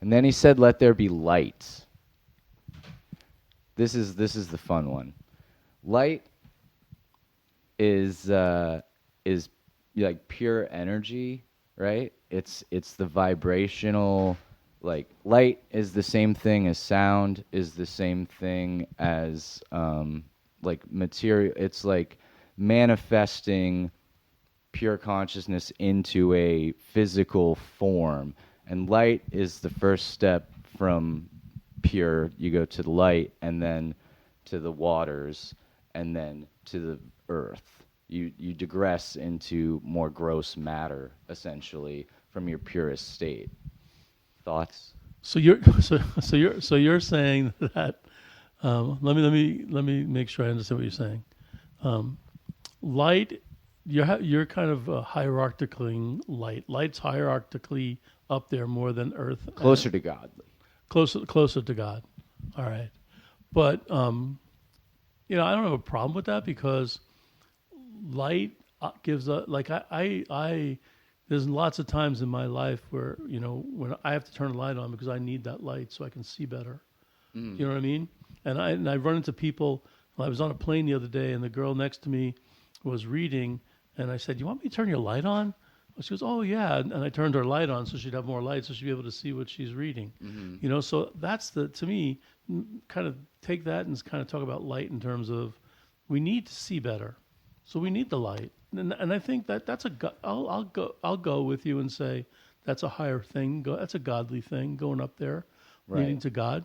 And then he said, "Let there be light." This is the fun one. Light is like pure energy, right? It's the vibrational, like light is the same thing as sound, is the same thing as like material. It's like manifesting pure consciousness into a physical form. And light is the first step from pure. You go to the light, and then to the waters, and then to the earth. You digress into more gross matter, essentially, from your purest state. Thoughts? So you're so you're saying that let me make sure I understand what you're saying. Light, you're kind of hierarchically light. Light's hierarchically up there more than Earth, Closer to godly. closer to God. All right, but I don't have a problem with that because light gives a like I there's lots of times in my life where when I have to turn the light on because I need that light so I can see better. You know what I mean? And I run into people. I was on a plane the other day, and the girl next to me was reading, and I said, "You want me to turn your light on?" She goes, "Oh yeah," and I turned her light on so she'd have more light, so she'd be able to see what she's reading. So that's to me, kind of take that and kind of talk about light in terms of we need to see better, so we need the light, and I think that's I'll go with you and say that's a higher thing. That's a godly thing going up there, leading Right. to God.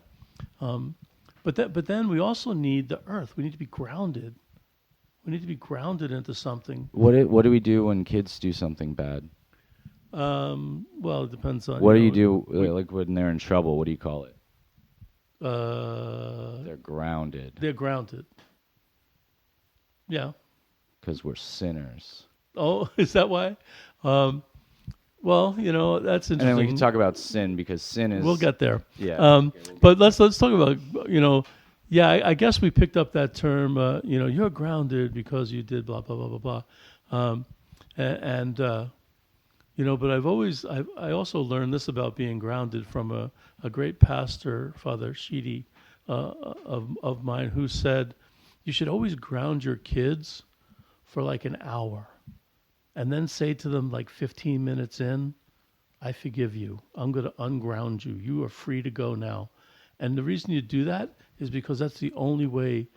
But then we also need the earth. We need to be grounded. We need to be grounded into something. What do we do when kids do something bad? Well, it depends on What do you do like when they're in trouble? What do you call it? uh, They're grounded they're grounded. Yeah. because we're sinners. Oh, is that why? Well, that's And then interesting. we can talk about sin because sin is. We'll get there. Yeah. But let's talk about Yeah, I guess we picked up that term. You're grounded because you did blah blah blah blah blah. And but I also learned this about being grounded from a great pastor, Father Sheedy, of mine, who said you should always ground your kids for like an hour, and then say to them like 15 minutes in, I forgive you. I'm going to unground you. You are free to go now. And the reason you do that is because that's the only way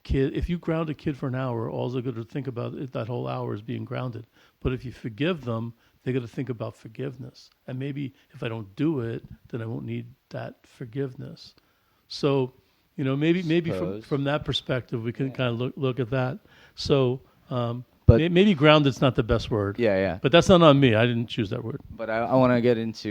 if you ground a kid for an hour, all they're going to think about that whole hour is being grounded. But if you forgive them, they're going to think about forgiveness. And maybe if I don't do it, then I won't need that forgiveness. So, maybe Suppose. from that perspective, we can kind of look at that. So, But maybe grounded's not the best word. yeah, yeah. But that's not on me. I didn't choose that word. But I want to get into